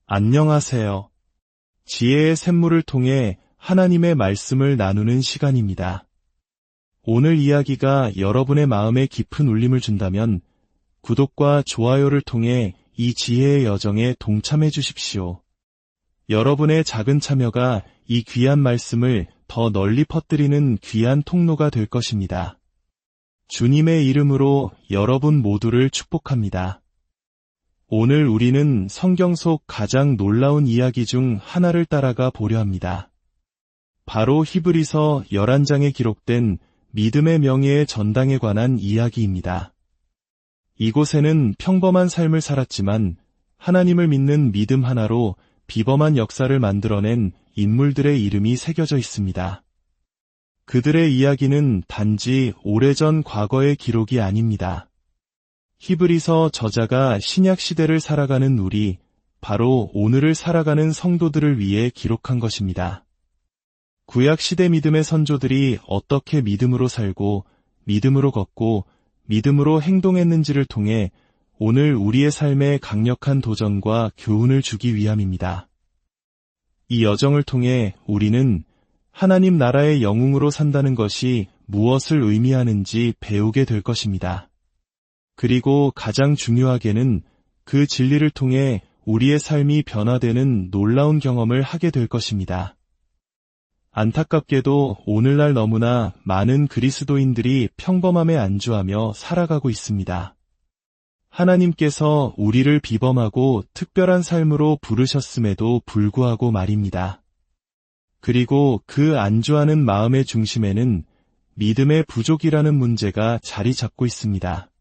안녕하세요. 지혜의 샘물을 통해 하나님의 말씀을 나누는 시간입니다. 오늘 이야기가 여러분의 마음에 깊은 울림을 준다면 구독과 좋아요를 통해 이 지혜의 여정에 동참해 주십시오. 여러분의 작은 참여가 이 귀한 말씀을 더 널리 퍼뜨리는 귀한 통로가 될 것입니다. 주님의 이름으로 여러분 모두를 축복합니다. 오늘 우리는 성경 속 가장 놀라운 이야기 중 하나를 따라가 보려 합니다. 바로 히브리서 11장에 기록된 믿음의 명예의 전당에 관한 이야기입니다. 이곳에는 평범한 삶을 살았지만 하나님을 믿는 믿음 하나로 비범한 역사를 만들어낸 인물들의 이름이 새겨져 있습니다. 그들의 이야기는 단지 오래전 과거의 기록이 아닙니다. 히브리서 저자가 신약 시대를 살아가는 우리, 바로 오늘을 살아가는 성도들을 위해 기록한 것입니다. 구약 시대 믿음의 선조들이 어떻게 믿음으로 살고, 믿음으로 걷고, 믿음으로 행동했는지를 통해 오늘 우리의 삶에 강력한 도전과 교훈을 주기 위함입니다. 이 여정을 통해 우리는 하나님 나라의 영웅으로 산다는 것이 무엇을 의미하는지 배우게 될 것입니다. 그리고 가장 중요하게는 그 진리를 통해 우리의 삶이 변화되는 놀라운 경험을 하게 될 것입니다. 안타깝게도 오늘날 너무나 많은 그리스도인들이 평범함에 안주하며 살아가고 있습니다. 하나님께서 우리를 비범하고 특별한 삶으로 부르셨음에도 불구하고 말입니다. 그리고 그 안주하는 마음의 중심에는 믿음의 부족이라는 문제가 자리 잡고 있습니다.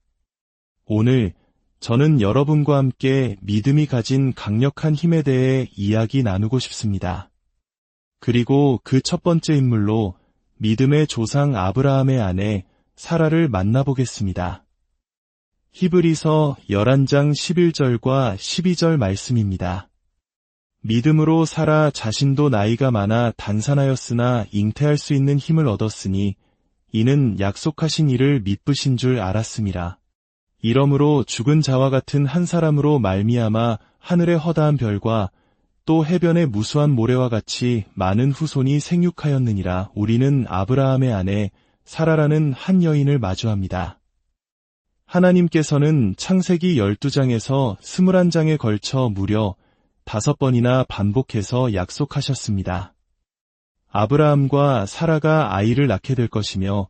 오늘 저는 여러분과 함께 믿음이 가진 강력한 힘에 대해 이야기 나누고 싶습니다. 그리고 그 첫 번째 인물로 믿음의 조상 아브라함의 아내 사라를 만나보겠습니다. 히브리서 11장 11절과 12절 말씀입니다. 믿음으로 사라 자신도 나이가 많아 단산하였으나 잉태할 수 있는 힘을 얻었으니 이는 약속하신 이를 믿으신 줄 알았음이라. 이러므로 죽은 자와 같은 한 사람으로 말미암아 하늘의 허다한 별과 또 해변의 무수한 모래와 같이 많은 후손이 생육하였느니라. 우리는 아브라함의 아내 사라라는 한 여인을 마주합니다. 하나님께서는 창세기 12장에서 21장에 걸쳐 무려 5번이나 반복해서 약속하셨습니다. 아브라함과 사라가 아이를 낳게 될 것이며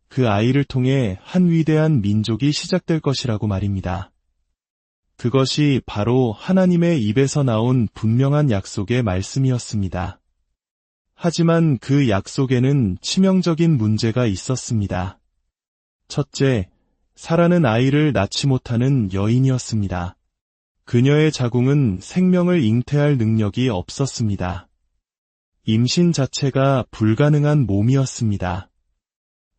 그 아이를 통해 한 위대한 민족이 시작될 것이라고 말입니다. 그것이 바로 하나님의 입에서 나온 분명한 약속의 말씀이었습니다. 하지만 그 약속에는 치명적인 문제가 있었습니다. 첫째, 사라는 아이를 낳지 못하는 여인이었습니다. 그녀의 자궁은 생명을 잉태할 능력이 없었습니다. 임신 자체가 불가능한 몸이었습니다.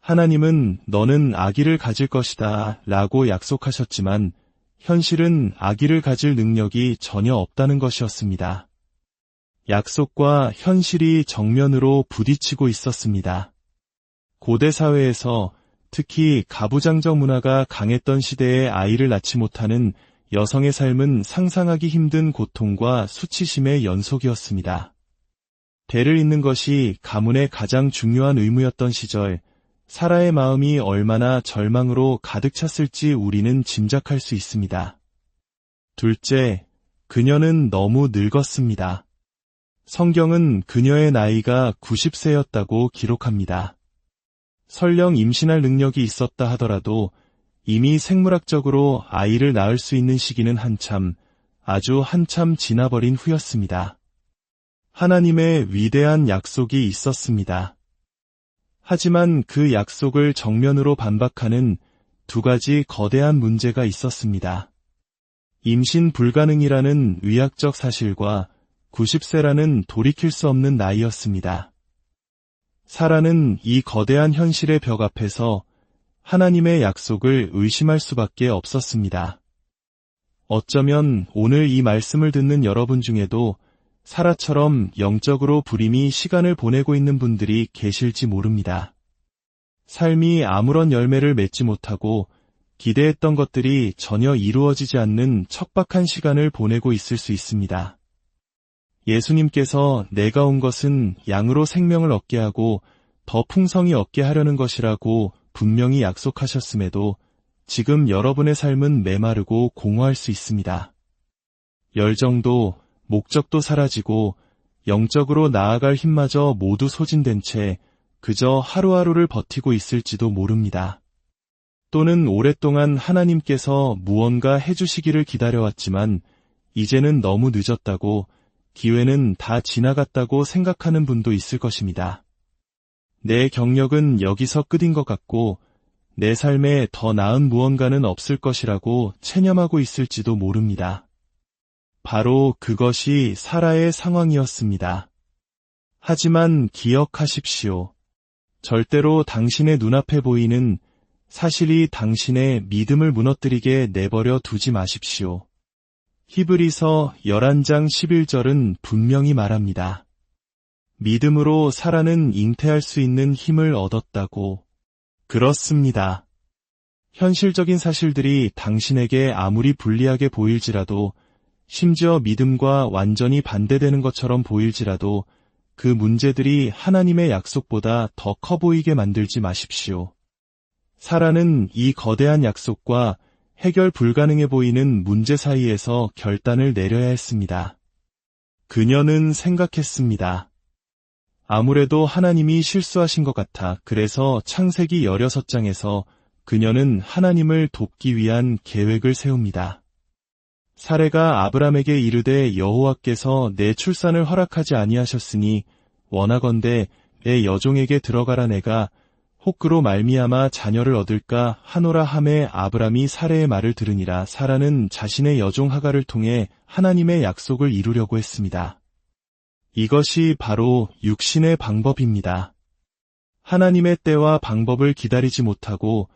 하나님은 너는 아기를 가질 것이다 라고 약속하셨지만 현실은 아기를 가질 능력이 전혀 없다는 것이었습니다. 약속과 현실이 정면으로 부딪히고 있었습니다. 고대 사회에서 특히 가부장적 문화가 강했던 시대에 아이를 낳지 못하는 여성의 삶은 상상하기 힘든 고통과 수치심의 연속이었습니다. 대를 잇는 것이 가문의 가장 중요한 의무였던 시절, 사라의 마음이 얼마나 절망으로 가득 찼을지 우리는 짐작할 수 있습니다. 둘째, 그녀는 너무 늙었습니다. 성경은 그녀의 나이가 90세였다고 기록합니다. 설령 임신할 능력이 있었다 하더라도 이미 생물학적으로 아이를 낳을 수 있는 시기는 아주 한참 지나버린 후였습니다. 하나님의 위대한 약속이 있었습니다. 하지만 그 약속을 정면으로 반박하는 두 가지 거대한 문제가 있었습니다. 임신 불가능이라는 의학적 사실과 90세라는 돌이킬 수 없는 나이였습니다. 사라는 이 거대한 현실의 벽 앞에서 하나님의 약속을 의심할 수밖에 없었습니다. 어쩌면 오늘 이 말씀을 듣는 여러분 중에도 사라처럼 영적으로 불임이 시간을 보내고 있는 분들이 계실지 모릅니다. 삶이 아무런 열매를 맺지 못하고 기대했던 것들이 전혀 이루어지지 않는 척박한 시간을 보내고 있을 수 있습니다. 예수님께서 내가 온 것은 양으로 생명을 얻게 하고 더 풍성히 얻게 하려는 것이라고 분명히 약속하셨음에도 지금 여러분의 삶은 메마르고 공허할 수 있습니다. 열정도 목적도 사라지고 영적으로 나아갈 힘마저 모두 소진된 채 그저 하루하루를 버티고 있을지도 모릅니다. 또는 오랫동안 하나님께서 무언가 해주시기를 기다려왔지만 이제는 너무 늦었다고, 기회는 다 지나갔다고 생각하는 분도 있을 것입니다. 내 경력은 여기서 끝인 것 같고 내 삶에 더 나은 무언가는 없을 것이라고 체념하고 있을지도 모릅니다. 바로 그것이 사라의 상황이었습니다. 하지만 기억하십시오. 절대로 당신의 눈앞에 보이는 사실이 당신의 믿음을 무너뜨리게 내버려 두지 마십시오. 히브리서 11장 11절은 분명히 말합니다. 믿음으로 사라는 잉태할 수 있는 힘을 얻었다고. 그렇습니다. 현실적인 사실들이 당신에게 아무리 불리하게 보일지라도, 심지어 믿음과 완전히 반대되는 것처럼 보일지라도 그 문제들이 하나님의 약속보다 더 커 보이게 만들지 마십시오. 사라는 이 거대한 약속과 해결 불가능해 보이는 문제 사이에서 결단을 내려야 했습니다. 그녀는 생각했습니다. 아무래도 하나님이 실수하신 것 같아. 그래서 창세기 16장에서 그녀는 하나님을 돕기 위한 계획을 세웁니다. 사레가 아브람에게 이르되 여호와께서 내 출산을 허락하지 아니하셨으니 원하건대 내 여종에게 들어가라. 내가 혹 그로 말미암아 자녀를 얻을까 하노라 하매 아브람이 사레의 말을 들으니라. 사라는 자신의 여종 하갈을 통해 하나님의 약속을 이루려고 했습니다. 이것이 바로 육신의 방법입니다. 하나님의 때와 방법을 기다리지 못하고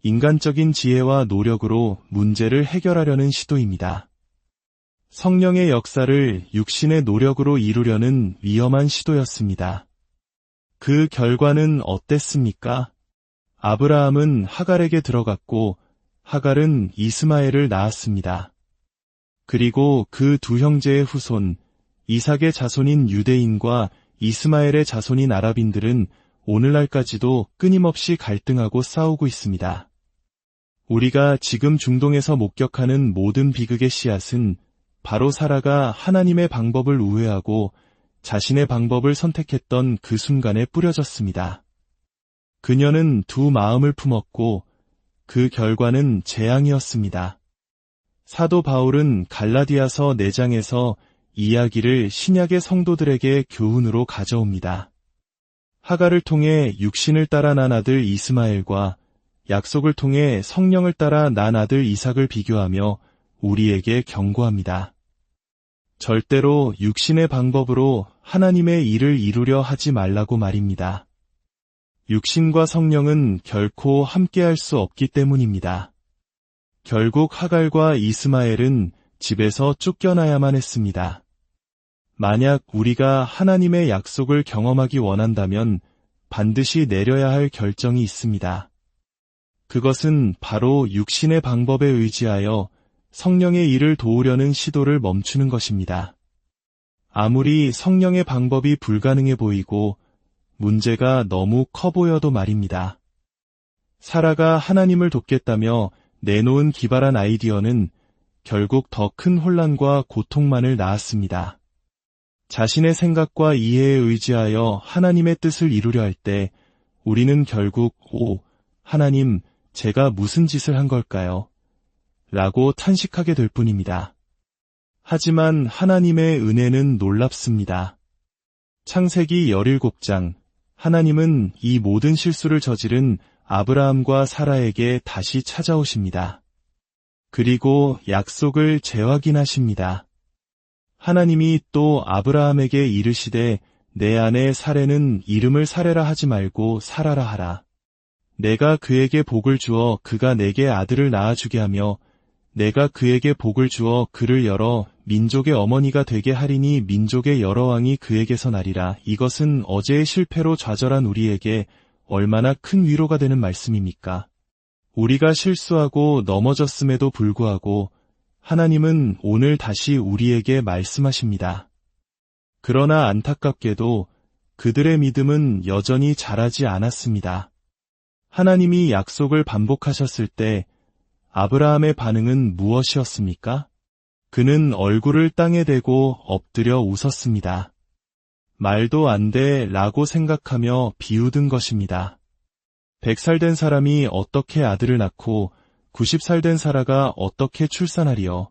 인간적인 지혜와 노력으로 문제를 해결하려는 시도입니다. 성령의 역사를 육신의 노력으로 이루려는 위험한 시도였습니다. 그 결과는 어땠습니까? 아브라함은 하갈에게 들어갔고 하갈은 이스마엘을 낳았습니다. 그리고 그 두 형제의 후손, 이삭의 자손인 유대인과 이스마엘의 자손인 아랍인들은 오늘날까지도 끊임없이 갈등하고 싸우고 있습니다. 우리가 지금 중동에서 목격하는 모든 비극의 씨앗은 바로 사라가 하나님의 방법을 우회하고 자신의 방법을 선택했던 그 순간에 뿌려졌습니다. 그녀는 두 마음을 품었고 그 결과는 재앙이었습니다. 사도 바울은 갈라디아서 4장에서 이야기를 신약의 성도들에게 교훈으로 가져옵니다. 하갈을 통해 육신을 따라 난 아들 이스마엘과 약속을 통해 성령을 따라 난 아들 이삭을 비교하며 우리에게 경고합니다. 절대로 육신의 방법으로 하나님의 일을 이루려 하지 말라고 말입니다. 육신과 성령은 결코 함께할 수 없기 때문입니다. 결국 하갈과 이스마엘은 집에서 쫓겨나야만 했습니다. 만약 우리가 하나님의 약속을 경험하기 원한다면 반드시 내려야 할 결정이 있습니다. 그것은 바로 육신의 방법에 의지하여 성령의 일을 도우려는 시도를 멈추는 것입니다. 아무리 성령의 방법이 불가능해 보이고 문제가 너무 커 보여도 말입니다. 사라가 하나님을 돕겠다며 내놓은 기발한 아이디어는 결국 더 큰 혼란과 고통만을 낳았습니다. 자신의 생각과 이해에 의지하여 하나님의 뜻을 이루려 할 때 우리는 결국 하나님, 제가 무슨 짓을 한 걸까요? 라고 탄식하게 될 뿐입니다. 하지만 하나님의 은혜는 놀랍습니다. 창세기 17장, 하나님은 이 모든 실수를 저지른 아브라함과 사라에게 다시 찾아오십니다. 그리고 약속을 재확인하십니다. 하나님이 또 아브라함에게 이르시되 내 아내 사레는 이름을 사레라 하지 말고 사라라 하라. 내가 그에게 복을 주어 그가 내게 아들을 낳아주게 하며 내가 그에게 복을 주어 그를 여러 민족의 어머니가 되게 하리니 민족의 여러 왕이 그에게서 나리라. 이것은 어제의 실패로 좌절한 우리에게 얼마나 큰 위로가 되는 말씀입니까? 우리가 실수하고 넘어졌음에도 불구하고 하나님은 오늘 다시 우리에게 말씀하십니다. 그러나 안타깝게도 그들의 믿음은 여전히 자라지 않았습니다. 하나님이 약속을 반복하셨을 때 아브라함의 반응은 무엇이었습니까? 그는 얼굴을 땅에 대고 엎드려 웃었습니다. 말도 안 돼 라고 생각하며 비웃은 것입니다. 100살 된 사람이 어떻게 아들을 낳고 90살 된 사라가 어떻게 출산하리요.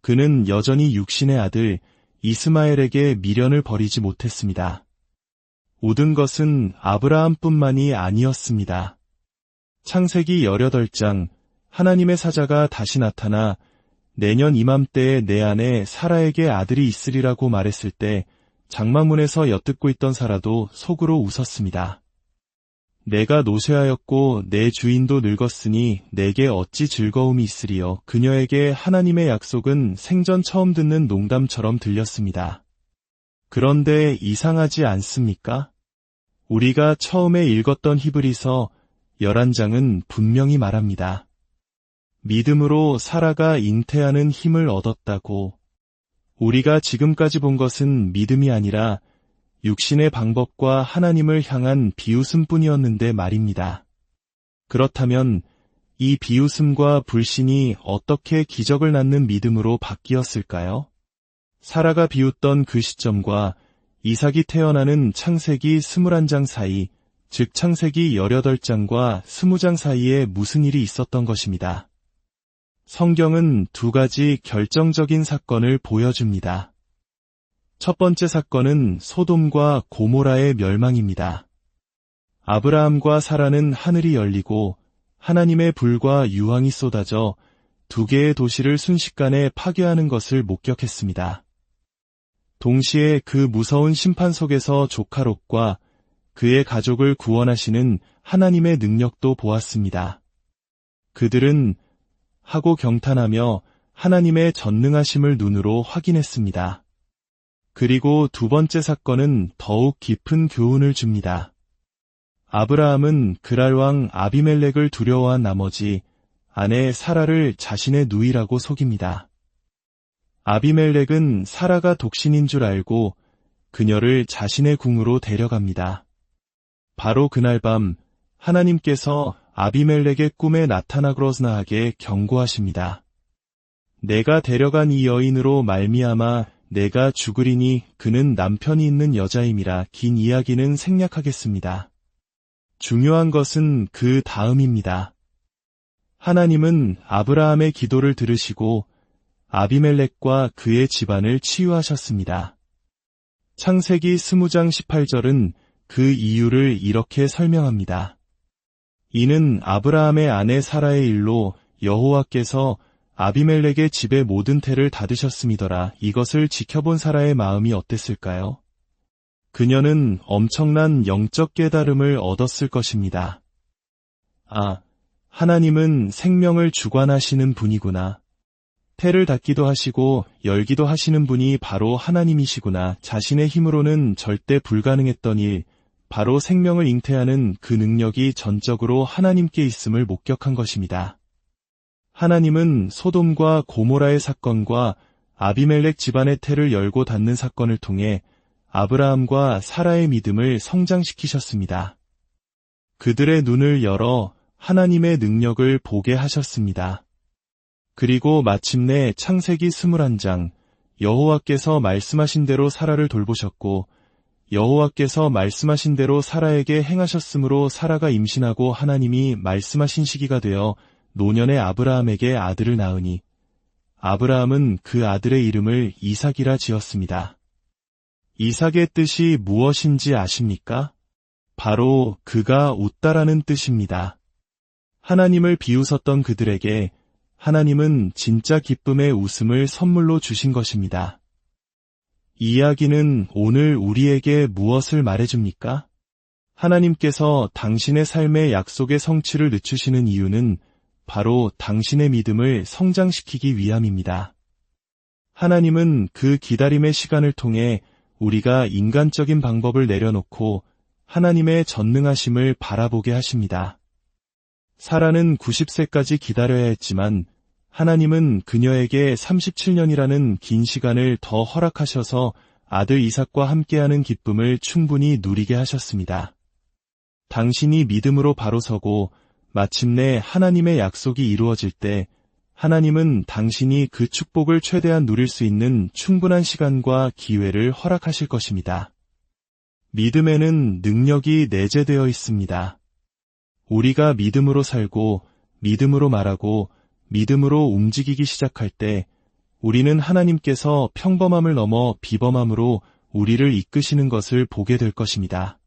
그는 여전히 육신의 아들 이스마엘에게 미련을 버리지 못했습니다. 웃은 것은 아브라함뿐만이 아니었습니다. 창세기 18장 하나님의 사자가 다시 나타나 내년 이맘때에 내 아내 사라에게 아들이 있으리라고 말했을 때 장막문에서 엿듣고 있던 사라도 속으로 웃었습니다. 내가 노쇠하였고 내 주인도 늙었으니 내게 어찌 즐거움이 있으리요. 그녀에게 하나님의 약속은 생전 처음 듣는 농담처럼 들렸습니다. 그런데 이상하지 않습니까? 우리가 처음에 읽었던 히브리서 11장은 분명히 말합니다. 믿음으로 사라가 잉태하는 힘을 얻었다고. 우리가 지금까지 본 것은 믿음이 아니라 육신의 방법과 하나님을 향한 비웃음뿐이었는데 말입니다. 그렇다면 이 비웃음과 불신이 어떻게 기적을 낳는 믿음으로 바뀌었을까요? 사라가 비웃던 그 시점과 이삭이 태어나는 창세기 21장 사이, 즉 창세기 18장과 20장 사이에 무슨 일이 있었던 것입니다. 성경은 두 가지 결정적인 사건을 보여줍니다. 첫 번째 사건은 소돔과 고모라의 멸망입니다. 아브라함과 사라는 하늘이 열리고 하나님의 불과 유황이 쏟아져 두 개의 도시를 순식간에 파괴하는 것을 목격했습니다. 동시에 그 무서운 심판 속에서 조카 롯과 그의 가족을 구원하시는 하나님의 능력도 보았습니다. 그들은 하고 경탄하며 하나님의 전능하심을 눈으로 확인했습니다. 그리고 두 번째 사건은 더욱 깊은 교훈을 줍니다. 아브라함은 그랄 왕 아비멜렉을 두려워한 나머지 아내 사라를 자신의 누이라고 속입니다. 아비멜렉은 사라가 독신인 줄 알고 그녀를 자신의 궁으로 데려갑니다. 바로 그날 밤 하나님께서 아비멜렉의 꿈에 나타나그러스나하게 경고하십니다. 내가 데려간 이 여인으로 말미암아 내가 죽으리니 그는 남편이 있는 여자임이라. 긴 이야기는 생략하겠습니다. 중요한 것은 그 다음입니다. 하나님은 아브라함의 기도를 들으시고 아비멜렉과 그의 집안을 치유하셨습니다. 창세기 20장 18절은 그 이유를 이렇게 설명합니다. 이는 아브라함의 아내 사라의 일로 여호와께서 아비멜렉의 집의 모든 태를 닫으셨음이더라. 이것을 지켜본 사라의 마음이 어땠을까요? 그녀는 엄청난 영적 깨달음을 얻었을 것입니다. 아, 하나님은 생명을 주관하시는 분이구나. 태를 닫기도 하시고 열기도 하시는 분이 바로 하나님이시구나. 자신의 힘으로는 절대 불가능했던 일, 바로 생명을 잉태하는 그 능력이 전적으로 하나님께 있음을 목격한 것입니다. 하나님은 소돔과 고모라의 사건과 아비멜렉 집안의 태를 열고 닫는 사건을 통해 아브라함과 사라의 믿음을 성장시키셨습니다. 그들의 눈을 열어 하나님의 능력을 보게 하셨습니다. 그리고 마침내 창세기 21장, 여호와께서 말씀하신 대로 사라를 돌보셨고 여호와께서 말씀하신 대로 사라에게 행하셨으므로 사라가 임신하고 하나님이 말씀하신 시기가 되어 노년의 아브라함에게 아들을 낳으니 아브라함은 그 아들의 이름을 이삭이라 지었습니다. 이삭의 뜻이 무엇인지 아십니까? 바로 그가 웃다라는 뜻입니다. 하나님을 비웃었던 그들에게 하나님은 진짜 기쁨의 웃음을 선물로 주신 것입니다. 이 이야기는 오늘 우리에게 무엇을 말해줍니까? 하나님께서 당신의 삶의 약속의 성취를 늦추시는 이유는 바로 당신의 믿음을 성장시키기 위함입니다. 하나님은 그 기다림의 시간을 통해 우리가 인간적인 방법을 내려놓고 하나님의 전능하심을 바라보게 하십니다. 사라는 90세까지 기다려야 했지만 하나님은 그녀에게 37년이라는 긴 시간을 더 허락하셔서 아들 이삭과 함께하는 기쁨을 충분히 누리게 하셨습니다. 당신이 믿음으로 바로 서고 마침내 하나님의 약속이 이루어질 때 하나님은 당신이 그 축복을 최대한 누릴 수 있는 충분한 시간과 기회를 허락하실 것입니다. 믿음에는 능력이 내재되어 있습니다. 우리가 믿음으로 살고 믿음으로 말하고 믿음으로 움직이기 시작할 때 우리는 하나님께서 평범함을 넘어 비범함으로 우리를 이끄시는 것을 보게 될 것입니다.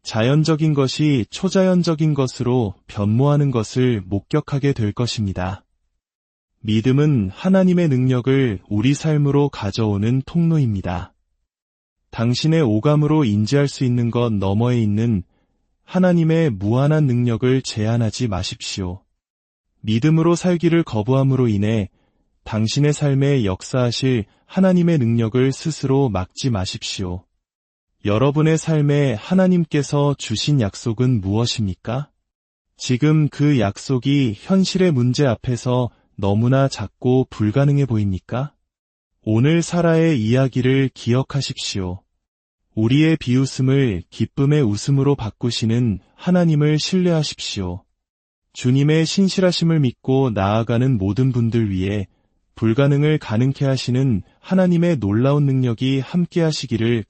자연적인 것이 초자연적인 것으로 변모하는 것을 목격하게 될 것입니다. 믿음은 하나님의 능력을 우리 삶으로 가져오는 통로입니다. 당신의 오감으로 인지할 수 있는 것 너머에 있는 하나님의 무한한 능력을 제한하지 마십시오. 믿음으로 살기를 거부함으로 인해 당신의 삶에 역사하실 하나님의 능력을 스스로 막지 마십시오. 여러분의 삶에 하나님께서 주신 약속은 무엇입니까? 지금 그 약속이 현실의 문제 앞에서 너무나 작고 불가능해 보입니까? 오늘 사라의 이야기를 기억하십시오. 우리의 비웃음을 기쁨의 웃음으로 바꾸시는 하나님을 신뢰하십시오. 주님의 신실하심을 믿고 나아가는 모든 분들 위해 불가능을 가능케 하시는 하나님의 놀라운 능력이 함께 하시기를